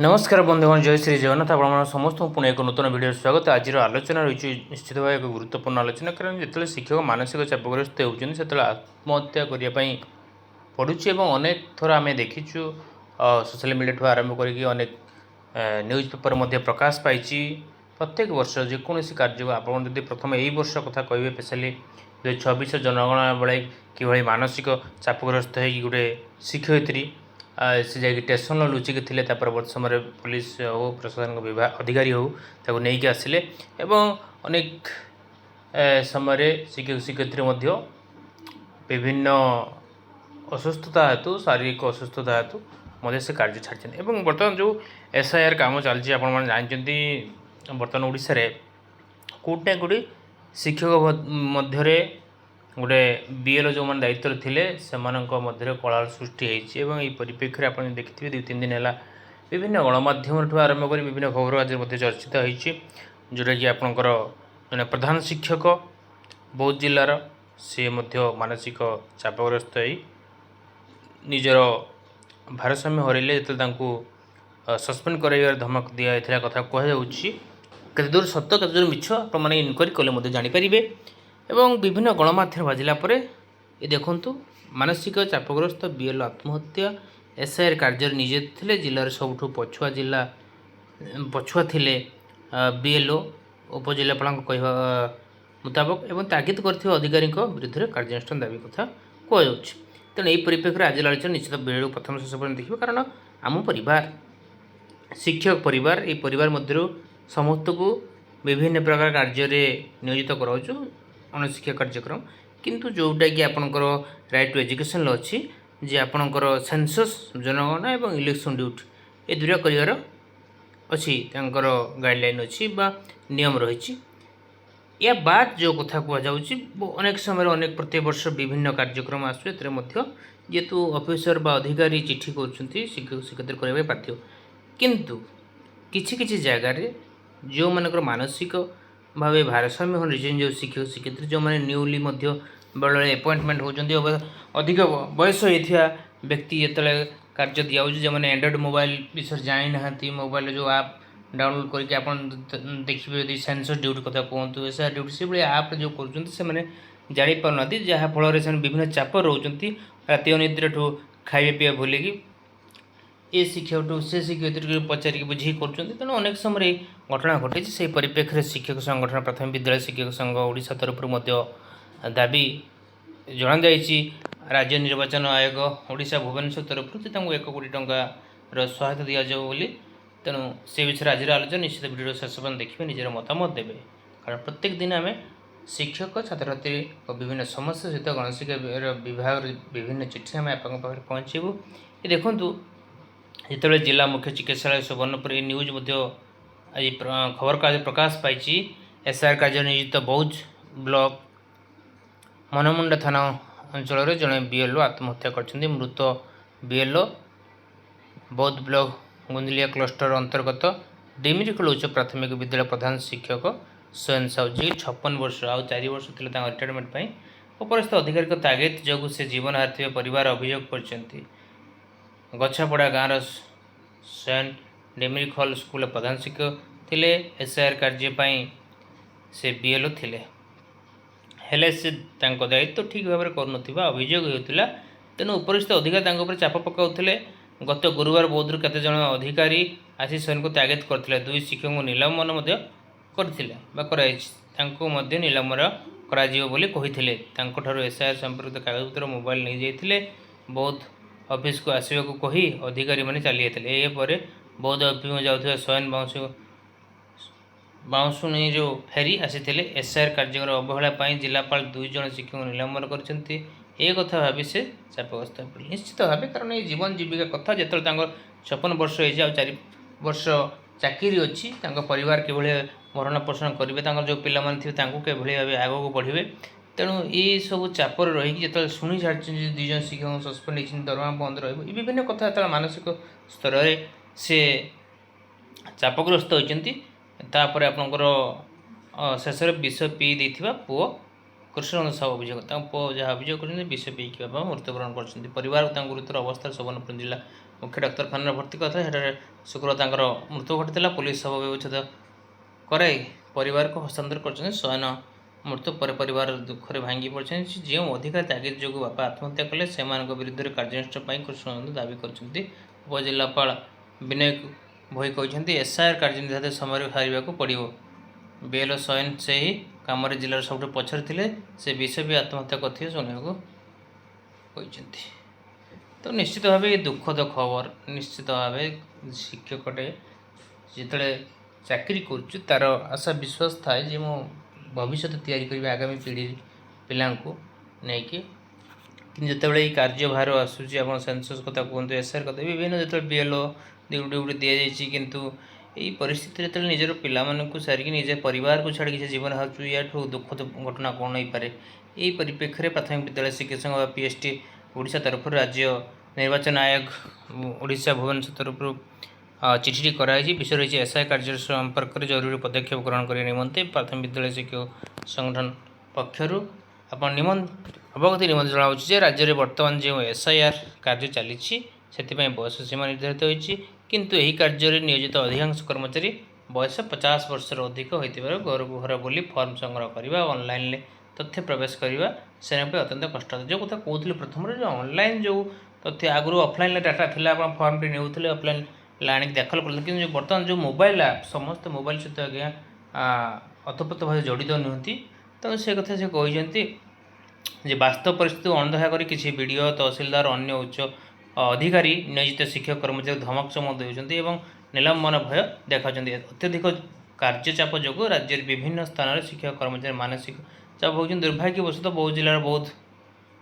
नमस्कार बंधुगण जय श्री जगन्नाथ आप समस्त पुणे एक नूतन वीडियो स्वागत। आज आलोचना रही निश्चित भाव एक गुरुत्वपूर्ण आलोचना कारण जो शिक्षक मानसिक चापग्रस्त होती से आत्महत्या करने पड़ुची अनेक थर आम देखीचु सोशल मीडिया ठूँ आरंभ कर न्यूज पेपर प्रकाश पाई प्रत्येक वर्ष जेकोसी कार्य आप प्रथम यही वर्ष कथा कहे स्पेशली 2026 जनगणना बेले कि मानसिक चापग्रस्त हो गोटे शिक्षयित्री से जा स्टेसन लुचिकी थे परवर्त समय पुलिस हो प्रशासन विभाग अधिकारी हो नहीं कि आसिले एवं अनेक समय शिक्षक शिक्षयित्री विभिन्न असुस्थता हेतु शारीरिक असुस्थता हेतु से कार्य छाड़ी बर्तमान जो SIR काम चलती आप जानते बर्तमान ओडिशा रे कोटी ना कोटी शिक्षक मध्य गोटे BL जो मैंने दायित्व थे से कला सृष्टि होती परिप्रेक्षी में आप देखिए 2-3 दिन है विभिन्न गणमाध्यम ठूँ आरंभ कर विभिन्न खबर आज चर्चित होती जोटा कि आपणकर जड़े प्रधान शिक्षक बौद्ध जिलार सी मानसिक चापग्रस्त निजर भारसाम्य हरइले जो सस्पेंड करार धमक दिया कथा कहुच्छी केते दूर सत्य केते दूर मिछ आप इनक्वारी कले जानीपारे एवं विभिन्न गणमाध्यम बाजिला ये देखु मानसिक चापग्रस्त BL आत्महत्या SIR कार्य निजे थे जिलार सबुठ पछुआ जिला पछुआ थे BLO उपजिलापाल कहवा मुताबक एवं तागिद कर अधिकारी विरुद्ध में कार्यानुष्ठान दाबी कथा कहु तेणु यही परिप्रेक्षी आज आलोचना निश्चित वीडियो प्रथम शेष पर्यटन देखिए कारण आम परिवार शिक्षक परिवार ये परिवार मध्य समस्त को विभिन्न प्रकार कार्य नियोजित कराऊँ अणशिक्षा कार्यक्रम किंतु जोटा कि आपणकर राइट टू एजुकेशन अच्छी जे आपणकर सेंसस जनगणना एवं इलेक्शन ड्यूटी ए दुटा कर अच्छी गाइडलाइन अच्छी बा नियम रही या बाद जो कथा कहुच्छी अनेक समय अनेक प्रत्येक वर्ष विभिन्न कार्यक्रम आसुए जेहेतु ऑफिसर बा अधिकारी चिठी कर शिक्षक शिक्षयित्री करने बाध्य किंतु किछि जगार जो मानकर मानसिक भाव भारसाम्य हो जो शिक्षक शिक्षयित्री जो मैंने न्यूली बेले अपॉइंटमेंट होती अधिक बयस होता व्यक्ति जिते कार्य दिया जो मैंने एंड्रॉइड मोबाइल विषय जानी ना मोबाइल जो आप डाउनलोड करके आप देखिए यदि सेंसस ड्यूटी कथा कहतु SIR ड्यूटी से भाई आप जो कर जापार जहाँफल से विभिन्न चाप रोच राति अनिद्रा ठूँ खाଇବା पीवा भूलिकी ये शिक्षक से शिक्षयित्री पचारिक बुझी कर अनेक समय घटना घटी से परिप्रेक्षी शिक्षक संगठन प्राथमिक विद्यालय शिक्षक संघ ओडिशा तरफ दाबी जना राज्य निर्वाचन आयोग ओडिशा भुवनेश्वर तरफ 1 कोटी टंकार सहायता दि जाए तेणु से विषय आज आलोचना निश्चित वीडियो शेष पर्यटन देखिए निजर मतामत देवे कारण प्रत्येक दिन आम शिक्षक छात्र छात्री विभिन्न समस्या सहित गणशिक्षा विभाग विभिन्न चिठी आम आप पहुँचबू ये देखूँ जिते जिला मुख्य चिकित्सालय सुवर्णपुर न्यूज आज खबर कागज प्रकाश पाई SIR कार्य नियोजित बौद्ध ब्लॉक मनमुंडा थाना अंचल जड़े BLO आत्महत्या कर मृत BLO बौद्ध ब्लॉक गुंदलिया क्लस्टर अंतर्गत डिमिरिखोल उच्च प्राथमिक विद्यालय प्रधान शिक्षक स्वयं साहू जी 56 वर्ष आ 4 वर्ष थे रिटायरमेंट उपरस्थ अधिकारी तागिद जो से जीवन हारी परिवार अभियोग कर गछापड़ा गाँव सेंट डिमिरिखोल स्कूल प्रधान शिक्षक थे SIR कार्यपाई से BLO थे हेले से दायित्व ठीक भाव कर अभियोग होता तेणु उपरिस्थ अधिकारी चाप पकाउले गत गुरुवार बौद्धर केते जन अधिकारी आसी स्वयं को तागिद करते 2 शिक्षक निलंबन निलंबन कर SIR संपर्कित कागजपत्र मोबाइल नहीं जाते बौद्ध ऑफिस को आसवा को कही अधिकारी मैंने चली जाते बौद्ध अभिमुख जाऊँगा स्वयं बाउंसु नहीं जो फेरी आसी SIR कार्य अवहेला जिलापाल 2 जन शिक्षक निलंबन कर कथा भावी से चापग्रस्त निश्चित भाव कारण ये जीवन जीविका कथा जो 56 वर्ष हो 4 वर्ष चाकरी अच्छी परिवार किभली भरण पोषण करेंगे जो पिला थे किभली भाव आग को बढ़े तेणु ये सब चापर रही जो शुणी छाड़ी 2 जन शिक्षक सस्पेंड होती दरमा बंद रविभिन्न कथा जो मानसिक स्तर से चापग्रस्त होती आपणकर शेष विष पी देता पुओ कृष्ण साहू अभियोग पुओ जहाँ अभियोग कर विष पीक मृत्युवरण कर परिवार गुरुतर अवस्था सुवर्णपुर जिला मुख्य डाक्तखाना भर्ती करते सेठारे शुक्रवार तांकर मृत्यु घटी। पुलिस शव व्यवच्छेद कराई परिवार को हस्तांतर कर शयन मृत्यु पर परिवार दुखरे भांगी पड़े। जो अधिकार तागिद जो बापा आत्महत्या कले से विरुद्ध कार्यानुष्ठान कृष्ण दावी कर उपजिलापाल विनय भोई कहते एसआईआर कार्य समय हार पड़ो। बीएलओ शयन से ही कम जिलार सब पछरे थे से विषय भी आत्महत्या करते शुणा तो निश्चित भाव ये दुखद खबर। निश्चित भाव शिक्षकटे जिते चाकरी कर तार आशा विश्वास थाए जे मो भविष्य तैयारी करी आगामी पीढ़ी पिला नहीं जिते कार्यभार आसूसी आप सेंसस कथा कहते एसआर कथा विभिन्न जो बीएलओ ड्यूटी उटी दि जाइए किंतु यही परिस्थिति जो निजर पिला सारिक निजे परिवार को छाड़ी किसी जीवन हारू या दुखद घटना कौन हो पारे। यही परिप्रेक्षी प्राथमिक विद्यालय शिक्षा संघ पीएसटी ओडिशा तरफ राज्य निर्वाचन आयोग ओडिशा भुवनेश्वर तरफ चिठी कराई विषय रही एसआई कार्य संपर्क में जरूरी पदक्षेप ग्रहण करने निमंते प्राथमिक विद्यालय शिक्षक संगठन पक्षर अपन अवगति निमंत्रण जनाऊँ राज्य में बर्तमान जो एसआईआर कार्य चली बयस सीमा निर्धारित होती किंतु यही कार्य नियोजित अधिकांश कर्मचारी बयस 50 वर्षर अधिक होता घर घर बुली फर्म संग्रह करने ऑनलाइन तथ्य प्रवेश करने से अत्यंत कष्ट जो कथा कहते प्रथम जो ऑनलाइन जो तथ्य आगु ऑफलाइन डाटा थी आप फर्म टी नेउले ऑफलाइन आने दाखल कर कि बर्तमान जो मोबाइल ऐप समस्त मोबाइल सहित आज्ञा अतप्रोत भाव जड़ित नुहति तो से कथा से कहते वास्तव परिस्थिति अणदेखा कर किसी वीडियो तहसिलदार अन्य उच्च अधिकारी नियोजित शिक्षक कर्मचारी धमक चमक देते निलंबन भय देखा। अत्यधिक कार्यचाप जो राज्य विभिन्न स्थान में शिक्षक कर्मचारी मानसिक चाप हो। दुर्भाग्यवशतः बौद्ध जिलार बौद्ध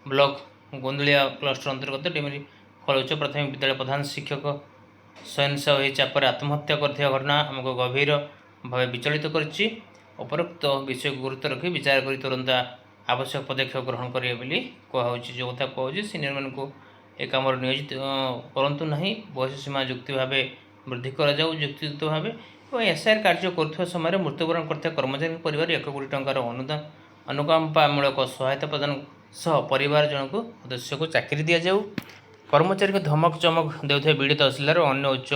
ब्लॉक गोंदलिया क्लस्टर अंतर्गत टीमरी खलोच प्राथमिक विद्यालय प्रधान शिक्षक स्वयं से चापर आत्महत्या कर घटना आमको गभीर भाव विचलित करुच्ची। उपरोक्त विषय को गुरुत्व रखी विचार कर तुरंत आवश्यक पदक्षेप ग्रहण करेंगे कहूँ। जो कथा कहूँ सीनियर मान को ए कम नियोजित करूँ ना बयस सीमा जुक्ति भाव वृद्धि युक्तियुक्त भाव और एसआईआर कार्य कर समय मृत्युवरण करता कर्मचारी परिवार 1 कोटी टंकार अनुदान अनुकंपामूलक सहायता प्रदान सह परिवार जनक सदस्य को चाकरी दि जाऊ। कर्मचारी को धमक चमक देउथै बीडी तहसीलदार और अन्य उच्च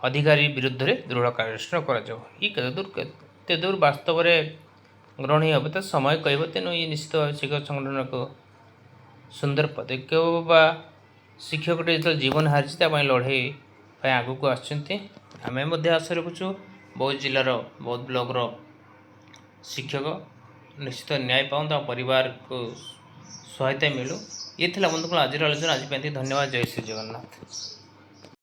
अधिकारी विरुद्ध दृढ़ कार्यानुष्ठान कर दूर वास्तव में ग्रहणीय हे तो समय कह तेणु ये निश्चित भाव शिक्षक संगठन को सुंदर पदक्षेप शिक्षकटे जो जीवन हारी लड़े आग को आम आशा रखुचु बौद्ध जिलार बौद्ध ब्लॉकर शिक्षक निश्चित न्याय पाऊँ परिवार को सहायता मिलू। ये बंधुक आज आलोचना आज धन्यवाद। जय श्री जगन्नाथ।